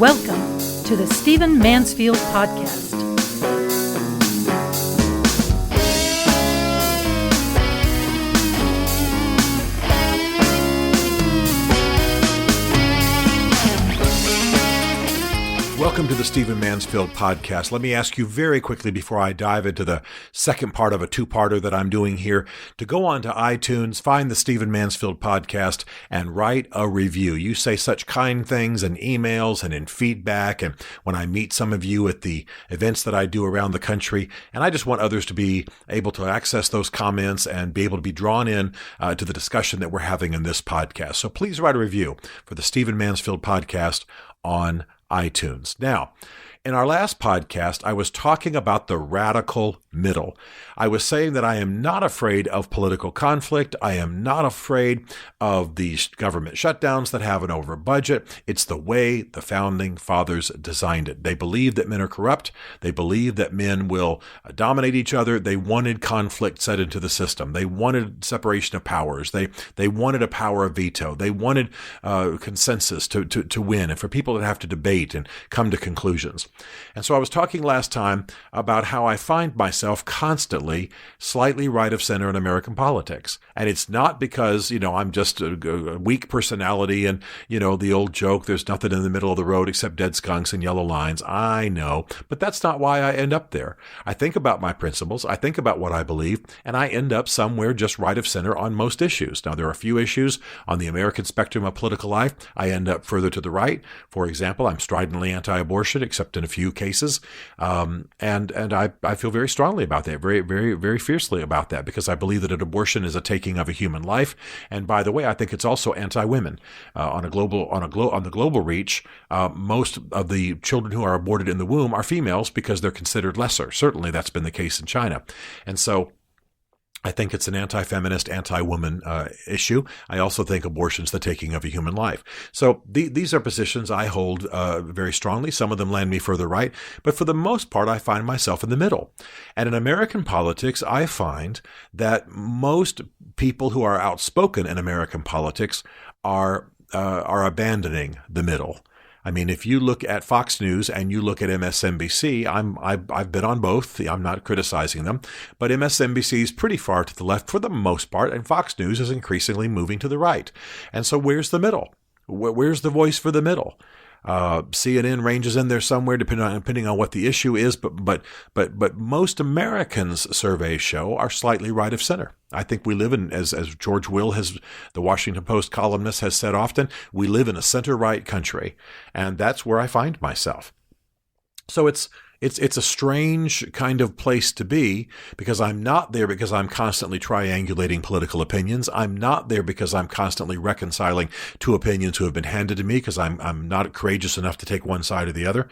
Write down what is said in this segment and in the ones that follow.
Welcome to the Stephen Mansfield Podcast. Welcome to the Stephen Mansfield Podcast. Let me ask you very quickly before I dive into the second part of a two-parter that I'm doing here to go on to iTunes, find the Stephen Mansfield Podcast, and write a review. You say such kind things in emails and in feedback, and when I meet some of you at the events that I do around the country, and I just want others to be able to access those comments and be able to be drawn in to the discussion that we're having in this podcast. So please write a review for the Stephen Mansfield Podcast on iTunes. Now, in our last podcast, I was talking about the radical middle. I was saying that I am not afraid of political conflict. I am not afraid of these government shutdowns that have an over budget. It's the way the founding fathers designed it. They believe that men are corrupt. They believe that men will dominate each other. They wanted conflict set into the system. They wanted separation of powers. They wanted a power of veto. They wanted consensus to win and for people to have to debate and come to conclusions. And so I was talking last time about how I find myself constantly slightly right of center in American politics. And it's not because, I'm just a weak personality and, the old joke, there's nothing in the middle of the road except dead skunks and yellow lines. I know, but that's not why I end up there. I think about my principles. I think about what I believe, and I end up somewhere just right of center on most issues. Now, there are a few issues on the American spectrum of political life. I end up further to the right. For example, I'm stridently anti-abortion, except in a few cases. And I feel very strongly about that, very, very, very fiercely about that, because I believe that an abortion is a taking of a human life. And by the way, I think it's also anti-women. On the global reach, most of the children who are aborted in the womb are females because they're considered lesser. Certainly that's been the case in China. And so I think it's an anti-feminist, anti-woman issue. I also think abortion's the taking of a human life. So these are positions I hold very strongly. Some of them land me further right, but for the most part, I find myself in the middle. And in American politics, I find that most people who are outspoken in American politics are abandoning the middle. I mean, if you look at Fox News and you look at MSNBC, I've been on both. I'm not criticizing them, but MSNBC is pretty far to the left for the most part, and Fox News is increasingly moving to the right. And so where's the middle? Where's the voice for the middle? CNN ranges in there somewhere, depending on what the issue is, but most Americans, surveys show, are slightly right of center. I think we live in, as George Will, the Washington Post columnist, has said often, we live in a center-right country, and that's where I find myself. So it's a strange kind of place to be, because I'm not there because I'm constantly triangulating political opinions. I'm not there because I'm constantly reconciling two opinions who have been handed to me, because I'm not courageous enough to take one side or the other.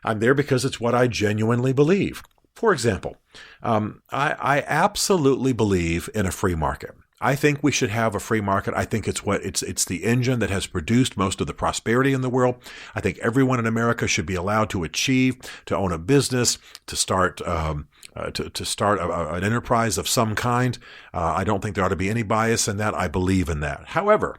I'm there because it's what I genuinely believe. For example, I absolutely believe in a free market. I think we should have a free market. I think it's the engine that has produced most of the prosperity in the world. I think everyone in America should be allowed to achieve, to own a business, to start an enterprise of some kind. I don't think there ought to be any bias in that. I believe in that. However,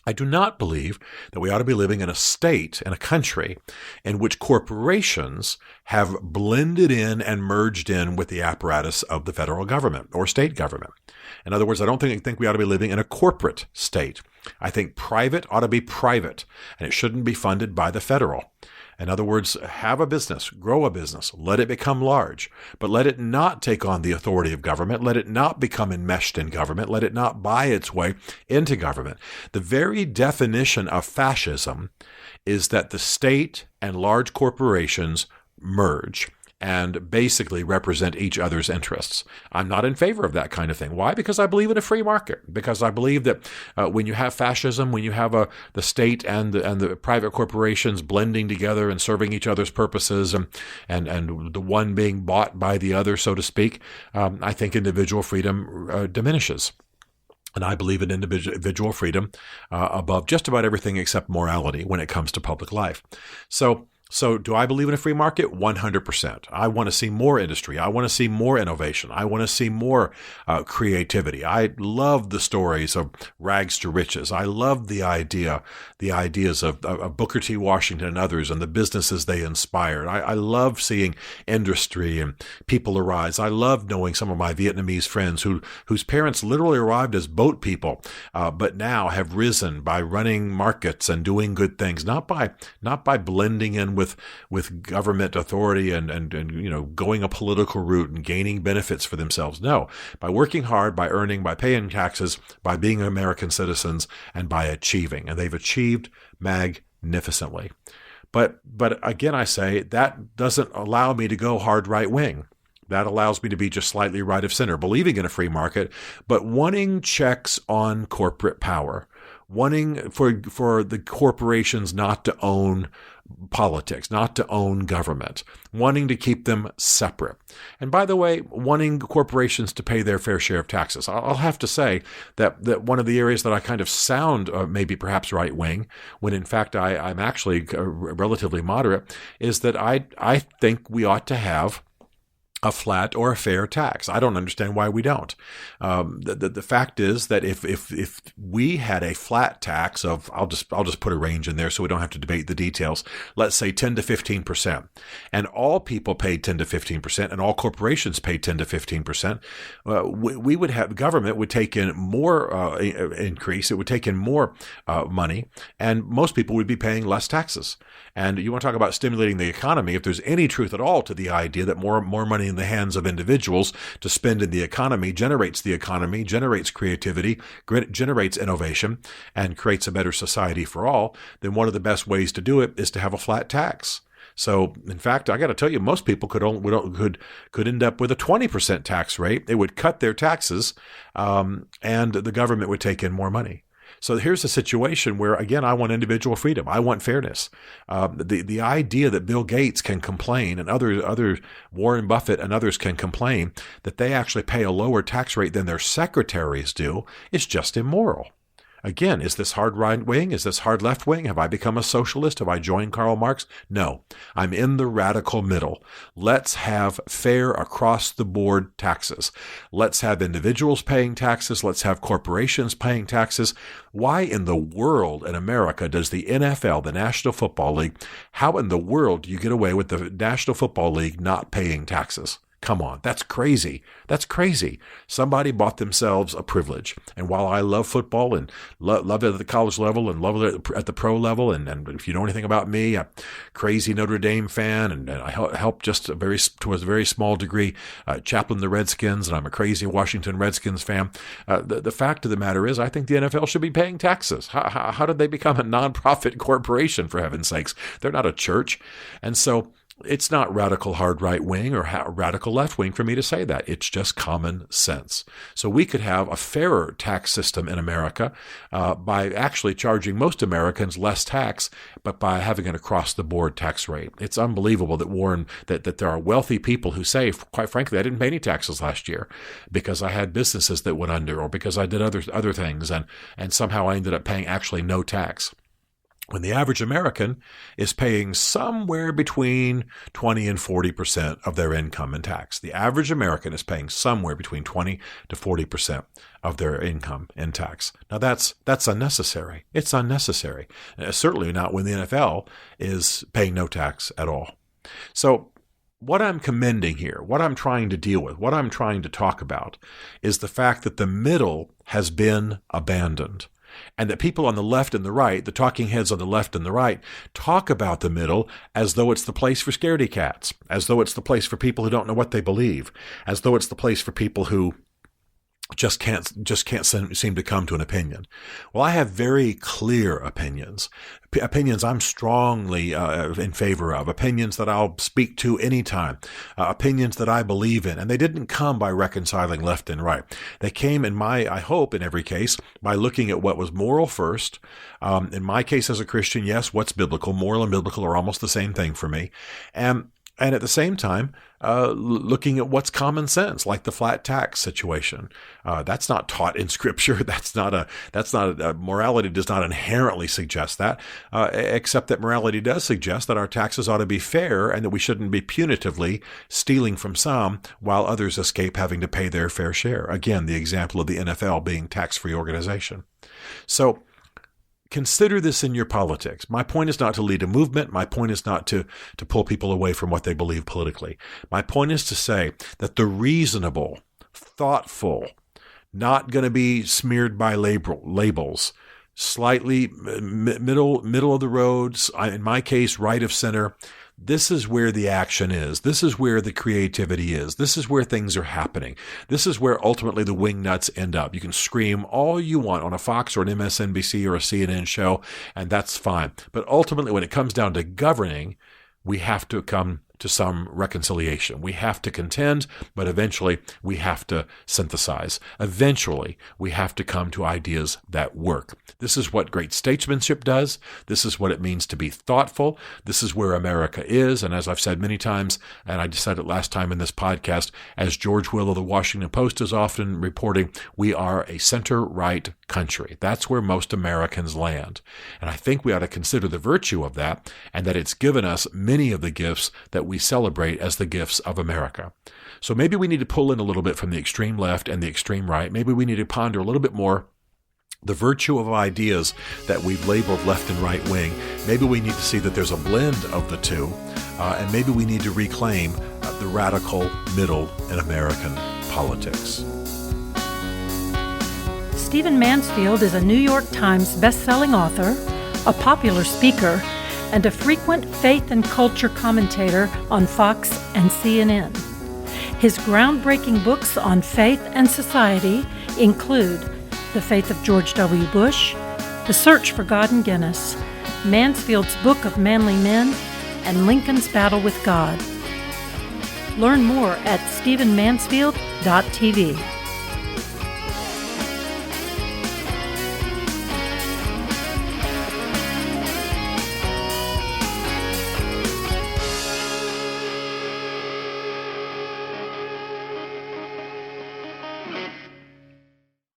I do not believe that we ought to be living in a state, in a country, in which corporations have blended in and merged in with the apparatus of the federal government or state government. In other words, I don't think we ought to be living in a corporate state. I think private ought to be private, and it shouldn't be funded by the federal. In other words, have a business, grow a business, let it become large, but let it not take on the authority of government. Let it not become enmeshed in government. Let it not buy its way into government. The very definition of fascism is that the state and large corporations merge and basically represent each other's interests. I'm not in favor of that kind of thing. Why? Because I believe in a free market. Because I believe that when you have fascism, when you have the state and the private corporations blending together and serving each other's purposes, and the one being bought by the other, so to speak, I think individual freedom diminishes. And I believe in individual freedom above just about everything except morality when it comes to public life. So So do I believe in a free market? 100%. I want to see more industry. I want to see more innovation. I want to see more creativity. I love the stories of rags to riches. I love the ideas of Booker T. Washington and others and the businesses they inspired. I love seeing industry and people arise. I love knowing some of my Vietnamese friends whose parents literally arrived as boat people, but now have risen by running markets and doing good things, not by blending in with government authority and going a political route and gaining benefits for themselves. No, by working hard, by earning, by paying taxes, by being American citizens, and by achieving. And they've achieved magnificently. But again, I say that doesn't allow me to go hard right wing. That allows me to be just slightly right of center, believing in a free market, but wanting checks on corporate power, wanting for the corporations not to own politics, not to own government, wanting to keep them separate. And by the way, wanting corporations to pay their fair share of taxes. I'll have to say that one of the areas that I kind of sound maybe perhaps right wing, when in fact I'm actually relatively moderate, is that I think we ought to have a flat or a fair tax. I don't understand why we don't. The fact is that if we had a flat tax of, I'll just put a range in there so we don't have to debate the details. Let's say 10 to 15%, and all people paid 10 to 15%, and all corporations paid 10 to 15%. We would have government would take in more increase. It would take in more money, and most people would be paying less taxes. And you want to talk about stimulating the economy? If there's any truth at all to the idea that more money in the hands of individuals to spend in the economy, generates creativity, generates innovation, and creates a better society for all, then one of the best ways to do it is to have a flat tax. So, in fact, I got to tell you, most people could end up with a 20% tax rate. They would cut their taxes, and the government would take in more money. So here's a situation where, again, I want individual freedom. I want fairness. The idea that Bill Gates can complain and other Warren Buffett and others can complain that they actually pay a lower tax rate than their secretaries do is just immoral. Again, is this hard right wing? Is this hard left wing? Have I become a socialist? Have I joined Karl Marx? No, I'm in the radical middle. Let's have fair across the board taxes. Let's have individuals paying taxes. Let's have corporations paying taxes. Why in the world in America does the NFL, the National Football League, how in the world do you get away with the National Football League not paying taxes? Come on, that's crazy. That's crazy. Somebody bought themselves a privilege. And while I love football and love it at the college level and love it at the pro level, and if you know anything about me, I'm a crazy Notre Dame fan, and I helped just to a very small degree chaplain the Redskins, and I'm a crazy Washington Redskins fan. The fact of the matter is, I think the NFL should be paying taxes. How did they become a nonprofit corporation, for heaven's sakes? They're not a church. And so it's not radical hard right wing or radical left wing for me to say that. It's just common sense. So we could have a fairer tax system in America by actually charging most Americans less tax, but by having an across-the-board tax rate. It's unbelievable that there are wealthy people who say, quite frankly, I didn't pay any taxes last year because I had businesses that went under or because I did other things, and somehow I ended up paying actually no tax. When the average American is paying somewhere between 20 and 40% of their income in tax. The average American is paying somewhere between 20 to 40% of their income in tax. Now that's unnecessary. It's unnecessary. Certainly not when the NFL is paying no tax at all. So what I'm commending here, what I'm trying to deal with, what I'm trying to talk about is the fact that the middle has been abandoned. And that people on the left and the right, the talking heads on the left and the right, talk about the middle as though it's the place for scaredy cats, as though it's the place for people who don't know what they believe, as though it's the place for people who just can't seem to come to an opinion. Well, I have very clear opinions I'm strongly in favor of, opinions that I'll speak to anytime, opinions that I believe in. And they didn't come by reconciling left and right. They came I hope in every case, by looking at what was moral first. In my case as a Christian, yes, what's biblical? Moral and biblical are almost the same thing for me. And And at the same time, looking at what's common sense, like the flat tax situation. That's not taught in Scripture. That's not a morality does not inherently suggest that, except that morality does suggest that our taxes ought to be fair and that we shouldn't be punitively stealing from some while others escape having to pay their fair share. Again, the example of the NFL being tax-free organization. So, consider this in your politics. My point is not to lead a movement. My point is not to pull people away from what they believe politically. My point is to say that the reasonable, thoughtful, not going to be smeared by labels, slightly middle of the roads, in my case, right of center, this is where the action is. This is where the creativity is. This is where things are happening. This is where ultimately the wingnuts end up. You can scream all you want on a Fox or an MSNBC or a CNN show, and that's fine. But ultimately, when it comes down to governing, we have to come to some reconciliation. We have to contend, but eventually we have to synthesize. Eventually, we have to come to ideas that work. This is what great statesmanship does. This is what it means to be thoughtful. This is where America is. And as I've said many times, and I said it last time in this podcast, as George Will of the Washington Post is often reporting, we are a center-right country. That's where most Americans land. And I think we ought to consider the virtue of that, and that it's given us many of the gifts that we celebrate as the gifts of America. So maybe we need to pull in a little bit from the extreme left and the extreme right. Maybe we need to ponder a little bit more the virtue of ideas that we've labeled left and right wing. Maybe we need to see that there's a blend of the two, and maybe we need to reclaim the radical middle in American politics. Stephen Mansfield is a New York Times best-selling author, a popular speaker, and a frequent faith and culture commentator on Fox and CNN. His groundbreaking books on faith and society include The Faith of George W. Bush, The Search for God in Guinness, Mansfield's Book of Manly Men, and Lincoln's Battle with God. Learn more at stephenmansfield.tv.